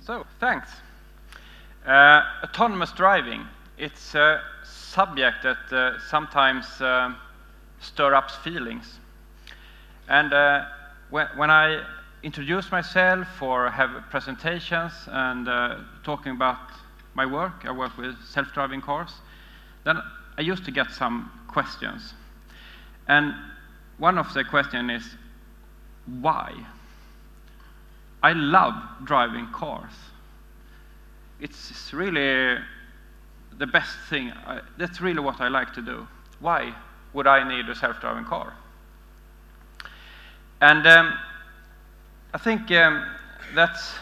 So, thanks. Autonomous driving, it's a subject that sometimes stirs up feelings. And when I introduce myself or have presentations and talking about my work, I work with self-driving cars, then I used to get some questions. And one of the questions is, why? I love driving cars. It's really the best thing. That's really what I like to do. Why would I need a self-driving car? And I think that's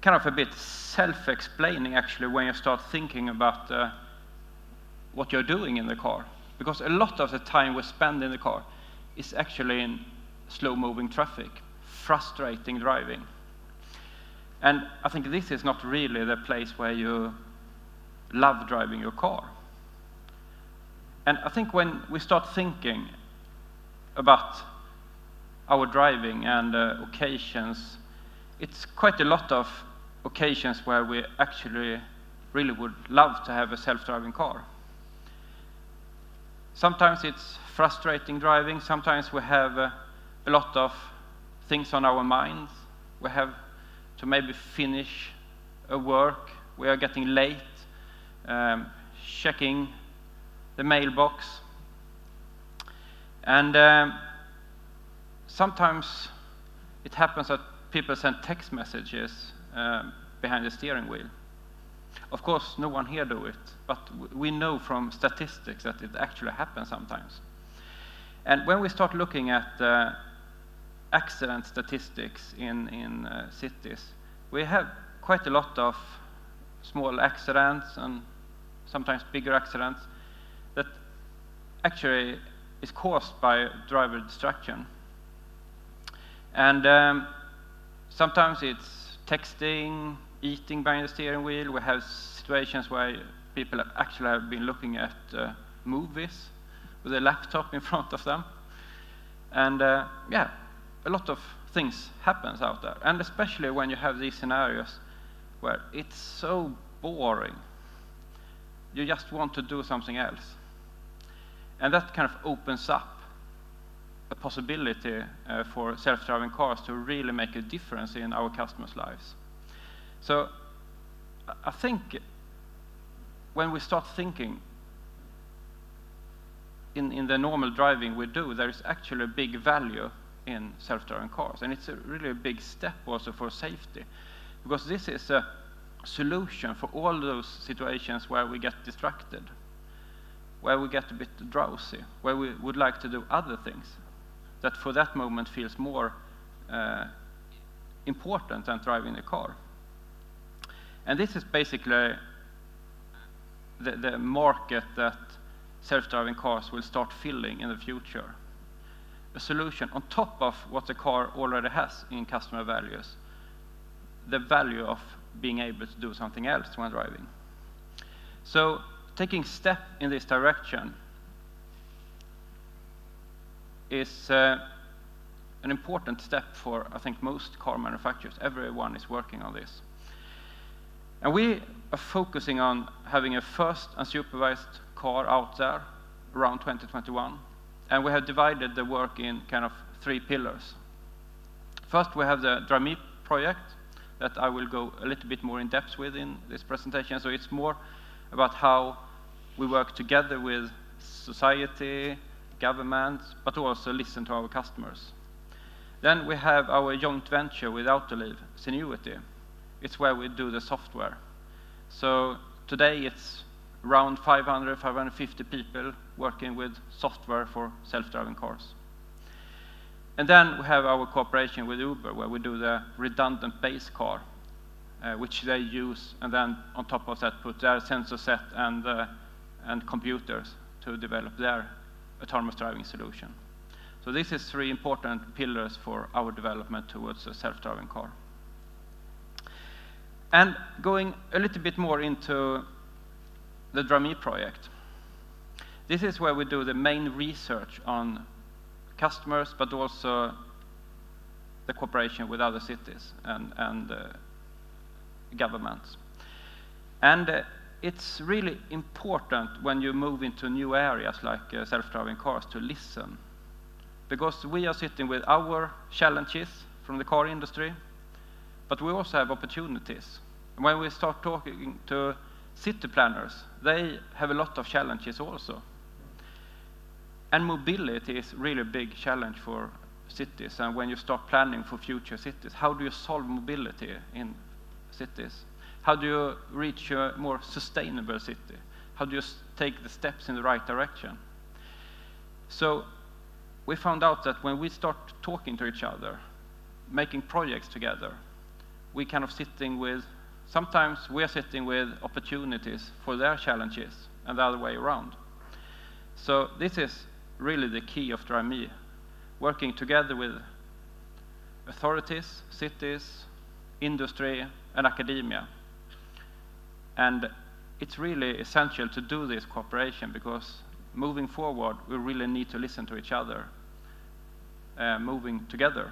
kind of a bit self-explaining, actually, when you start thinking about what you're doing in the car. Because a lot of the time we spend in the car is actually in slow-moving traffic, frustrating driving. And I think this is not really the place where you love driving your car. And I think when we start thinking about our driving and occasions, it's quite a lot of occasions where we actually really would love to have a self-driving car. Sometimes it's frustrating driving, sometimes we have a lot of things on our minds. We have to maybe finish a work, we are getting late, checking the mailbox. And sometimes it happens that people send text messages behind the steering wheel. Of course, no one here do it, but we know from statistics that it actually happens sometimes. And when we start looking at accident statistics in cities, we have quite a lot of small accidents and sometimes bigger accidents that actually is caused by driver distraction. And sometimes it's texting, eating behind the steering wheel. We have situations where people actually have been looking at movies with a laptop in front of them. And yeah, a lot of things happens out there. And especially when you have these scenarios where it's so boring. You just want to do something else. And that kind of opens up a possibility for self-driving cars to really make a difference in our customers' lives. So I think when we start thinking in the normal driving we do, there is actually a big value in self-driving cars. And it's really a big step also for safety. Because this is a solution for all those situations where we get distracted, where we get a bit drowsy, where we would like to do other things that for that moment feels more important than driving the car. And this is basically the market that self-driving cars will start filling in the future. A solution on top of what the car already has in customer values, the value of being able to do something else when driving. So taking step in this direction is an important step for, I think, most car manufacturers. Everyone is working on this. And we are focusing on having a first unsupervised car out there around 2021. And we have divided the work in kind of 3 pillars. First, we have the DRIME project that I will go a little bit more in depth with in this presentation. So it's more about how we work together with society, government, but also listen to our customers. Then we have our joint venture with Autoliv, Zenuity. It's where we do the software. So today it's around 500, 550 people working with software for self-driving cars. And then we have our cooperation with Uber, where we do the redundant base car, which they use, and then on top of that put their sensor set and computers to develop their autonomous driving solution. So this is 3 important pillars for our development towards a self-driving car. And going a little bit more into the DRIME project. This is where we do the main research on customers, but also the cooperation with other cities and governments. And it's really important when you move into new areas like self-driving cars to listen, because we are sitting with our challenges from the car industry, but we also have opportunities. And when we start talking to city planners, they have a lot of challenges also. And mobility is really a big challenge for cities. And when you start planning for future cities, how do you solve mobility in cities? How do you reach a more sustainable city? How do you take the steps in the right direction? So we found out that when we start talking to each other, making projects together, we kind of sitting with, sometimes we are sitting with opportunities for their challenges and the other way around. So this is really the key of Drive Me, working together with authorities, cities, industry, and academia. And it's really essential to do this cooperation, because moving forward, we really need to listen to each other, moving together.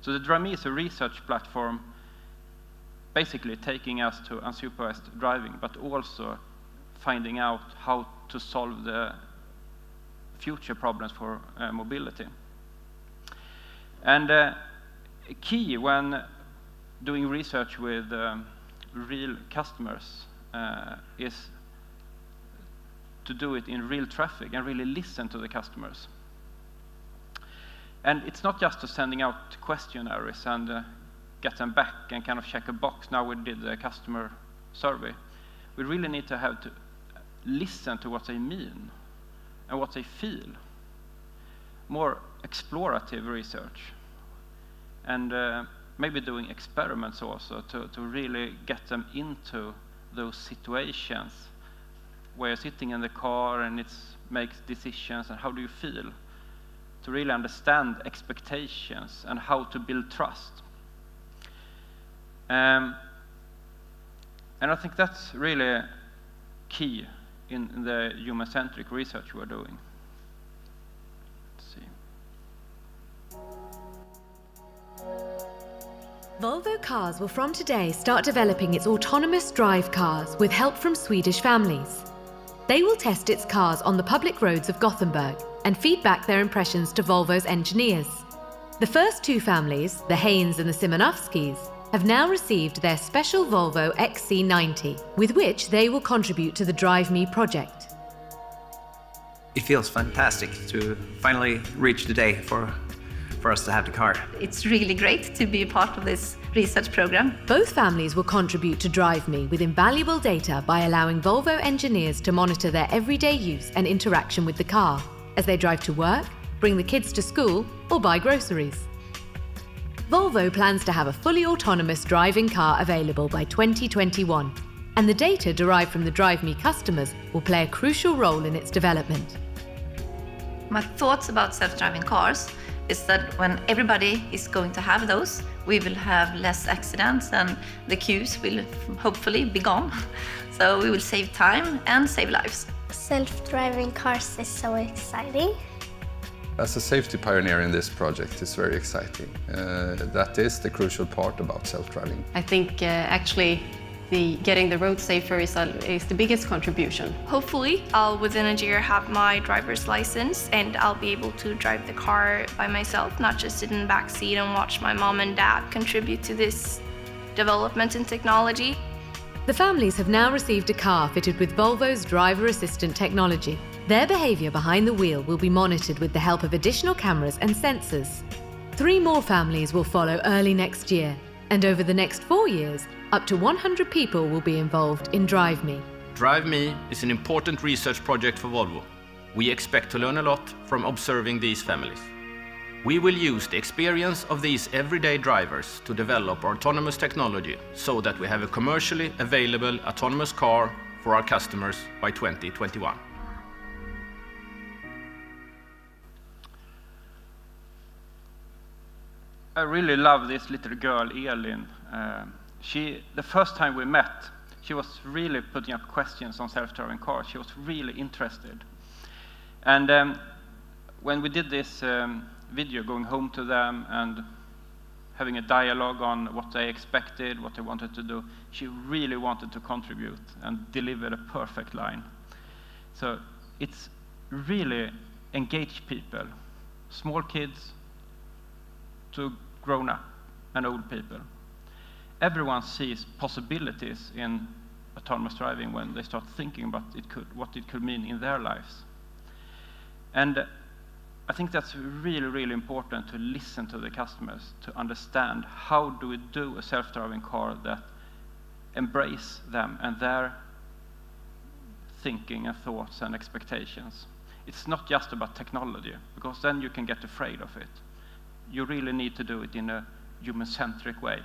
So the Drive Me is a research platform, basically taking us to unsupervised driving, but also finding out how to solve the future problems for mobility. And key when doing research with real customers is to do it in real traffic and really listen to the customers. And it's not just to sending out questionnaires and get them back and kind of check a box. Now we did the customer survey. We really need to have to listen to what they mean and what they feel. More explorative research. And maybe doing experiments also to really get them into those situations where you're sitting in the car and it makes decisions, and how do you feel? To really understand expectations and how to build trust. And I think that's really key in the human-centric research we're doing. Let's see. Volvo Cars will from today start developing its autonomous drive cars with help from Swedish families. They will test its cars on the public roads of Gothenburg and feed back their impressions to Volvo's engineers. The first two families, the Haynes and the Simonovskis, have now received their special Volvo XC90, with which they will contribute to the Drive Me project. It feels fantastic to finally reach the day for us to have the car. It's really great to be a part of this research program. Both families will contribute to Drive Me with invaluable data by allowing Volvo engineers to monitor their everyday use and interaction with the car as they drive to work, bring the kids to school, or buy groceries. Volvo plans to have a fully autonomous driving car available by 2021, and the data derived from the Drive Me customers will play a crucial role in its development. My thoughts about self-driving cars is that when everybody is going to have those, we will have less accidents and the queues will hopefully be gone. So we will save time and save lives. Self-driving cars is so exciting. As a safety pioneer in this project, it's very exciting. That is the crucial part about self-driving. I think actually getting the road safer is the biggest contribution. Hopefully, I'll within a year have my driver's license and I'll be able to drive the car by myself, not just sit in the back seat and watch my mom and dad contribute to this development in technology. The families have now received a car fitted with Volvo's driver assistant technology. Their behavior behind the wheel will be monitored with the help of additional cameras and sensors. 3 more families will follow early next year, and over the next 4 years, up to 100 people will be involved in Drive Me. Drive Me is an important research project for Volvo. We expect to learn a lot from observing these families. We will use the experience of these everyday drivers to develop autonomous technology so that we have a commercially available autonomous car for our customers by 2021. I really love this little girl, Elin. The first time we met, she was really putting up questions on self-driving cars. She was really interested. And when we did this video, going home to them and having a dialogue on what they expected, what they wanted to do, she really wanted to contribute and deliver a perfect line. So it's really engaged people, small kids to grown-up and old people. Everyone sees possibilities in autonomous driving when they start thinking about what it could mean in their lives. And I think that's really, really important to listen to the customers, to understand how do we do a self-driving car that embrace them and their thinking and thoughts and expectations. It's not just about technology, because then you can get afraid of it. You really need to do it in a human-centric way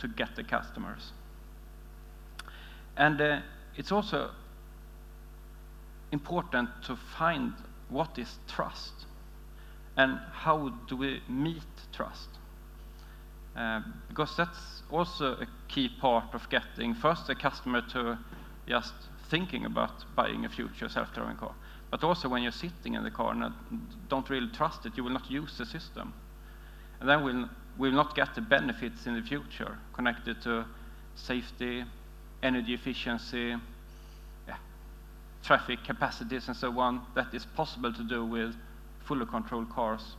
to get the customers. And it's also important to find what is trust and how do we meet trust. Because that's also a key part of getting first the customer to just thinking about buying a future self-driving car, but also when you're sitting in the car and don't really trust it, you will not use the system. And then we'll not get the benefits in the future connected to safety, energy efficiency, traffic capacities and so on, that is possible to do with fully controlled cars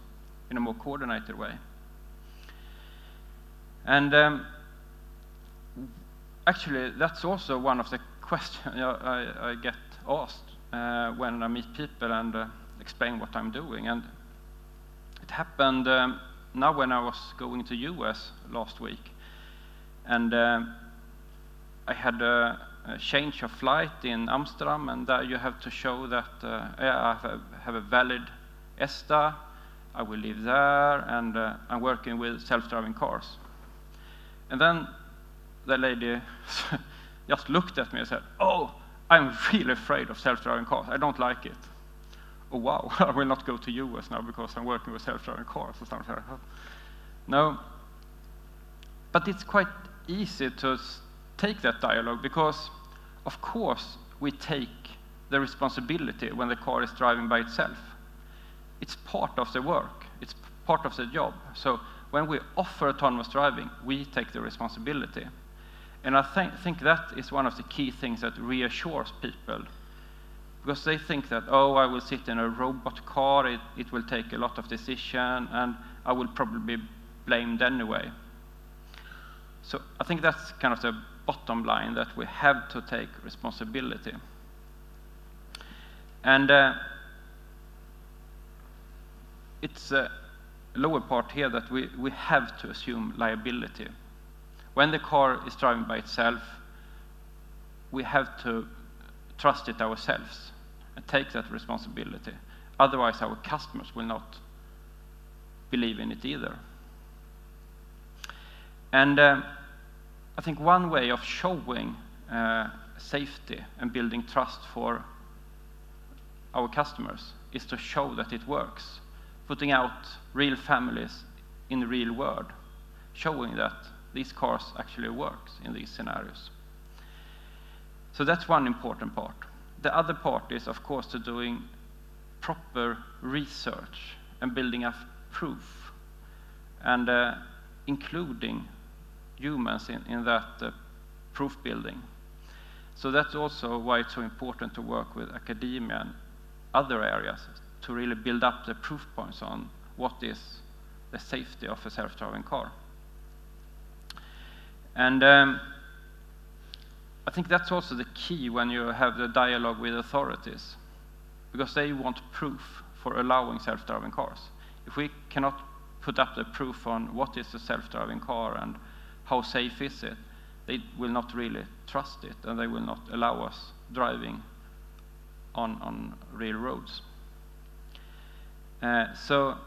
in a more coordinated way. And actually, that's also one of the questions I get asked when I meet people and explain what I'm doing. And it happened now when I was going to US last week. And I had a change of flight in Amsterdam, and there you have to show that I have a valid ESTA, I will live there, and I'm working with self-driving cars. And then the lady just looked at me and said, "Oh, I'm really afraid of self-driving cars. I don't like it." Oh, wow, I will not go to US now because I'm working with self-driving cars or something like that. No, but it's quite easy to take that dialogue because, of course, we take the responsibility when the car is driving by itself. It's part of the work. It's part of the job. So when we offer autonomous driving, we take the responsibility. And I think that is one of the key things that reassures people. Because they think that, oh, I will sit in a robot car, it will take a lot of decision, and I will probably be blamed anyway. So I think that's kind of the bottom line, that we have to take responsibility. And it's a lower part here that we have to assume liability. When the car is driving by itself, we have to trust it ourselves and take that responsibility. Otherwise, our customers will not believe in it either. And I think one way of showing safety and building trust for our customers is to show that it works, putting out real families in the real world, showing that these cars actually works in these scenarios. So that's one important part. The other part is, of course, to doing proper research and building up proof, and including humans in that proof building. So that's also why it's so important to work with academia and other areas to really build up the proof points on what is the safety of a self-driving car. And I think that's also the key when you have the dialogue with authorities, because they want proof for allowing self-driving cars. If we cannot put up the proof on what is a self-driving car and how safe is it, they will not really trust it, and they will not allow us driving on real roads. So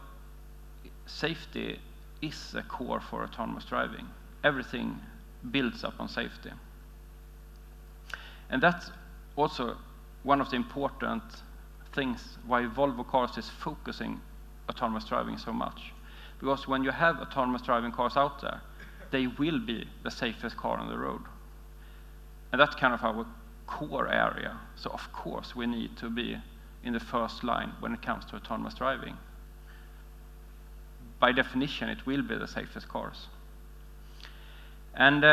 safety is a core for autonomous driving. Everything builds up on safety. And that's also one of the important things why Volvo Cars is focusing autonomous driving so much. Because when you have autonomous driving cars out there, they will be the safest car on the road. And that's kind of our core area. So of course we need to be in the first line when it comes to autonomous driving. By definition, it will be the safest cars. And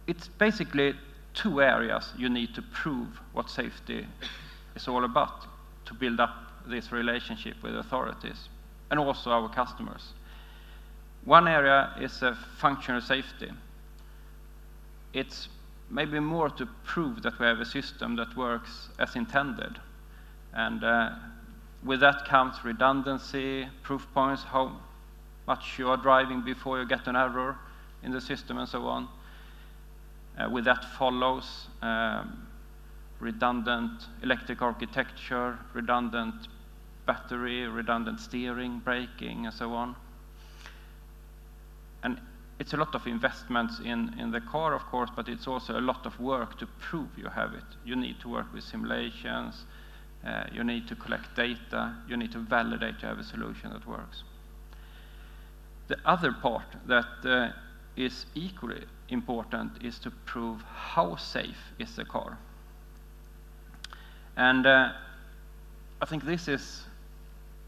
it's basically two areas you need to prove what safety is all about to build up this relationship with authorities and also our customers. One area is functional safety. It's maybe more to prove that we have a system that works as intended. And with that comes redundancy, proof points, how much you are driving before you get an error in the system and so on. With that follows redundant electric architecture, redundant battery, redundant steering, braking, and so on. And it's a lot of investments in the car, of course, but it's also a lot of work to prove you have it. You need to work with simulations, you need to collect data, you need to validate you have a solution that works. The other part that is equally important is to prove how safe is the car. And I think this is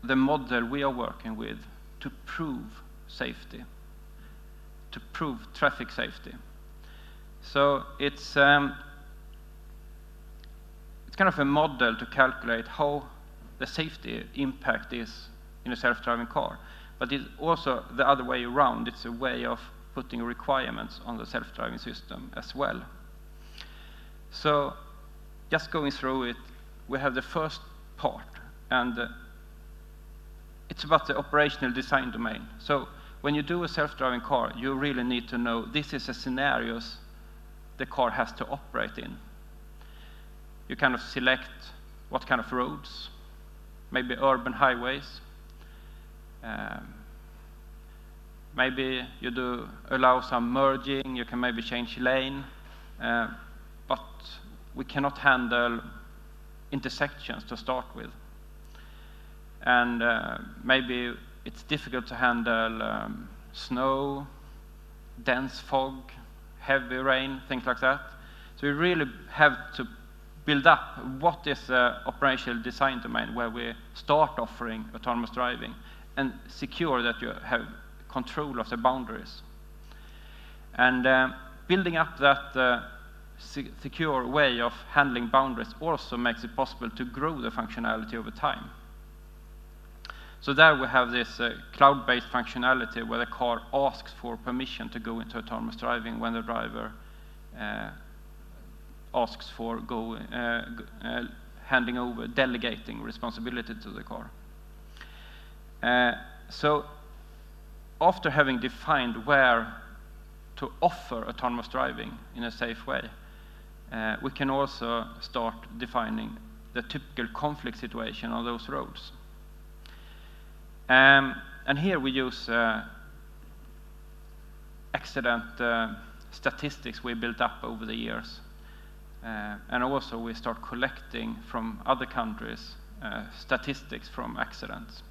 the model we are working with to prove safety, to prove traffic safety. So it's kind of a model to calculate how the safety impact is in a self-driving car. But it's also the other way around. It's a way of putting requirements on the self-driving system as well. So just going through it, we have the first part, and it's about the operational design domain. So when you do a self-driving car, you really need to know this is the scenarios the car has to operate in. You kind of select what kind of roads, maybe urban highways. Maybe you do allow some merging, you can maybe change lane, but we cannot handle intersections to start with. And maybe it's difficult to handle snow, dense fog, heavy rain, things like that. So we really have to build up what is the operational design domain where we start offering autonomous driving and secure that you have control of the boundaries. And building up that secure way of handling boundaries also makes it possible to grow the functionality over time. So there we have this cloud-based functionality where the car asks for permission to go into autonomous driving when the driver asks for handing over, delegating responsibility to the car. So after having defined where to offer autonomous driving in a safe way, we can also start defining the typical conflict situation on those roads. And here we use accident statistics we built up over the years. And also we start collecting from other countries statistics from accidents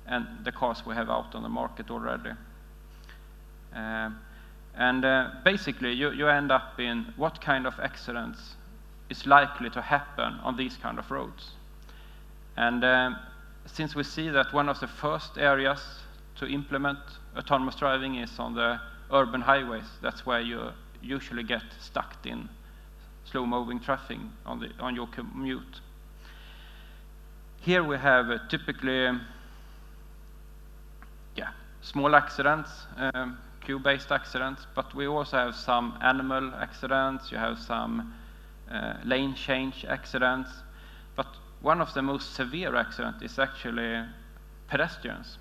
and the cars we have out on the market already. Basically you end up in what kind of accidents is likely to happen on these kind of roads. And since we see that one of the first areas to implement autonomous driving is on the urban highways, that's where you usually get stuck in slow-moving traffic on your commute. Here we have typically small accidents, queue-based accidents, but we also have some animal accidents, you have some lane change accidents, but one of the most severe accidents is actually pedestrians.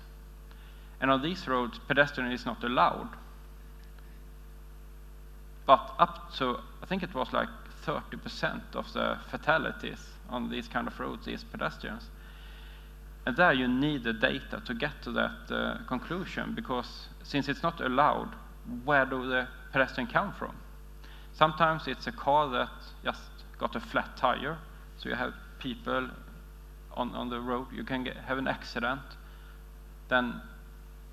And on these roads, pedestrian is not allowed. But up to, I think it was like 30% of the fatalities on these kind of roads is pedestrians. And there you need the data to get to that conclusion, because since it's not allowed, where do the pedestrian come from? Sometimes it's a car that just got a flat tire, so you have people on the road, you can have an accident, then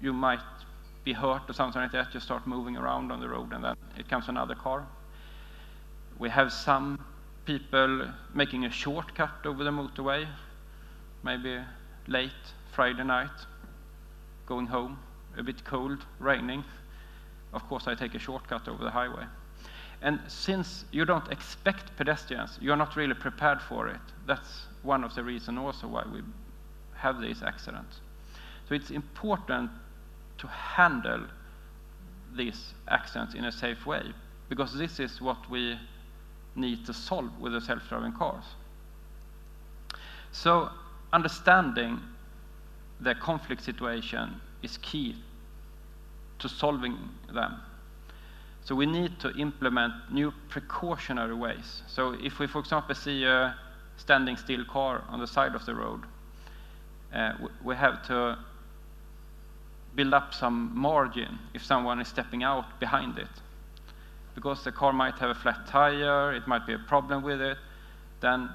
you might be hurt or something like that, you start moving around on the road and then it comes another car. We have some people making a shortcut over the motorway, maybe late Friday night, going home, a bit cold, raining. Of course, I take a shortcut over the highway. And since you don't expect pedestrians, you're not really prepared for it. That's one of the reasons also why we have these accidents. So it's important to handle these accidents in a safe way, because this is what we need to solve with the self-driving cars. So understanding the conflict situation is key to solving them. So we need to implement new precautionary ways. So if we, for example, see a standing still car on the side of the road, we have to build up some margin if someone is stepping out behind it. Because the car might have a flat tire, it might be a problem with it, then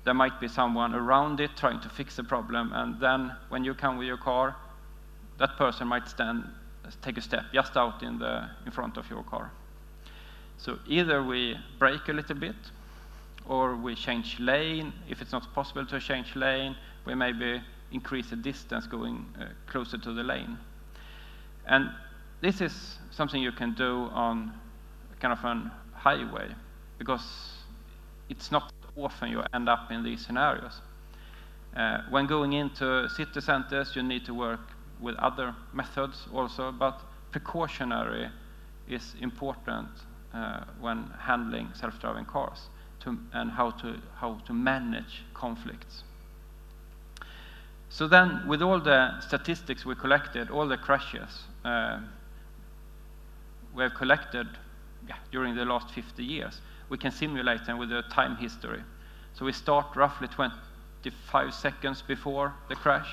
there might be someone around it trying to fix the problem, and then when you come with your car, that person might take a step just out in front of your car. So either we brake a little bit, or we change lane. If it's not possible to change lane, we maybe increase the distance going closer to the lane. And this is something you can do on kind of a highway, because it's not often you end up in these scenarios. When going into city centers, you need to work with other methods also, but precautionary is important when handling self-driving cars and how to manage conflicts. So then, with all the statistics we collected, all the crashes we have collected during the last 50 years, we can simulate them with a time history. So we start roughly 25 seconds before the crash,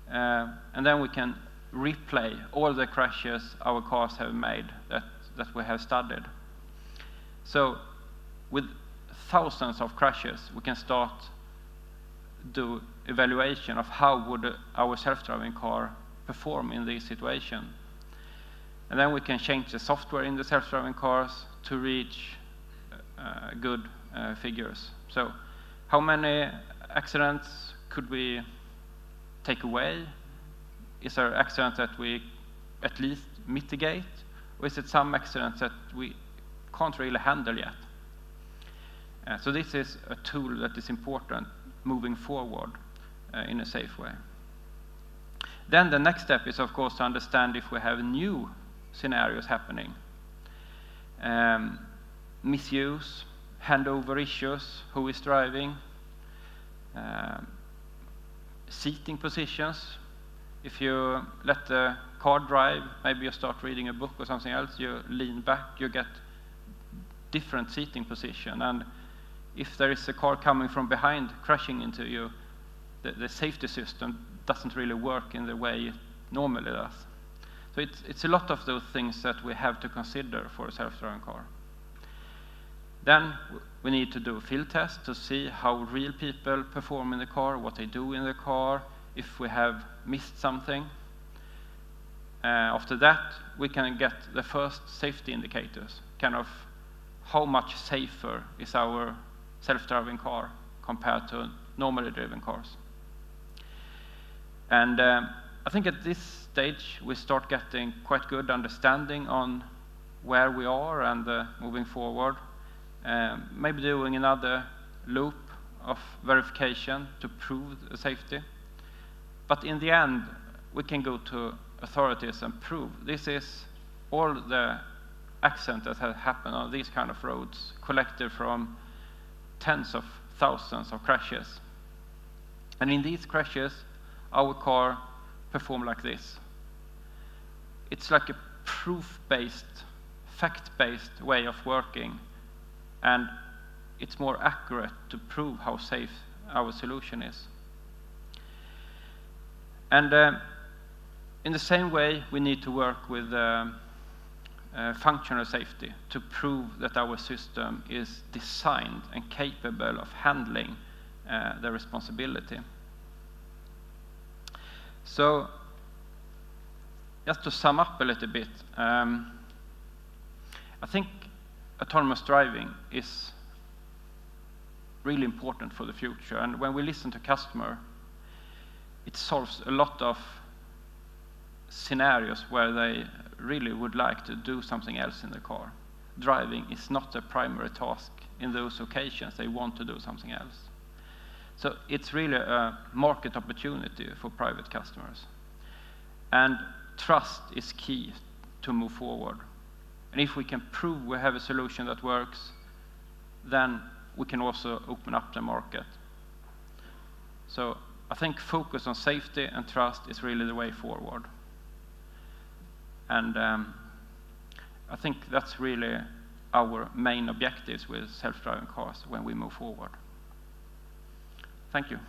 and then we can replay all the crashes our cars have made that we have studied. So with thousands of crashes, we can start do evaluation of how would our self-driving car perform in this situation. And then we can change the software in the self-driving cars to reach good figures. So how many accidents could we take away? Is there accidents that we at least mitigate? Or is it some accidents that we can't really handle yet? So this is a tool that is important moving forward in a safe way. Then the next step is, of course, to understand if we have new scenarios happening. Misuse, handover issues, who is driving, seating positions. If you let the car drive, maybe you start reading a book or something else, you lean back, you get different seating position. And if there is a car coming from behind crashing into you, the safety system doesn't really work in the way it normally does. So it's a lot of those things that we have to consider for a self-driving car. Then we need to do a field test to see how real people perform in the car, what they do in the car, if we have missed something. After that, we can get the first safety indicators, kind of how much safer is our self-driving car compared to normally driven cars. And I think at this stage we start getting quite good understanding on where we are and moving forward. Maybe doing another loop of verification to prove the safety. But in the end, we can go to authorities and prove this is all the accidents that have happened on these kind of roads, collected from tens of thousands of crashes. And in these crashes, our car performed like this. It's like a proof-based, fact-based way of working, and it's more accurate to prove how safe our solution is. And in the same way, we need to work with functional safety to prove that our system is designed and capable of handling the responsibility. So, just to sum up a little bit, I think autonomous driving is really important for the future. And when we listen to customer, it solves a lot of scenarios where they really would like to do something else in the car. Driving is not a primary task in those occasions. They want to do something else. So it's really a market opportunity for private customers. And trust is key to move forward. And if we can prove we have a solution that works, then we can also open up the market. So I think focus on safety and trust is really the way forward. And I think that's really our main objectives with self-driving cars when we move forward. Thank you.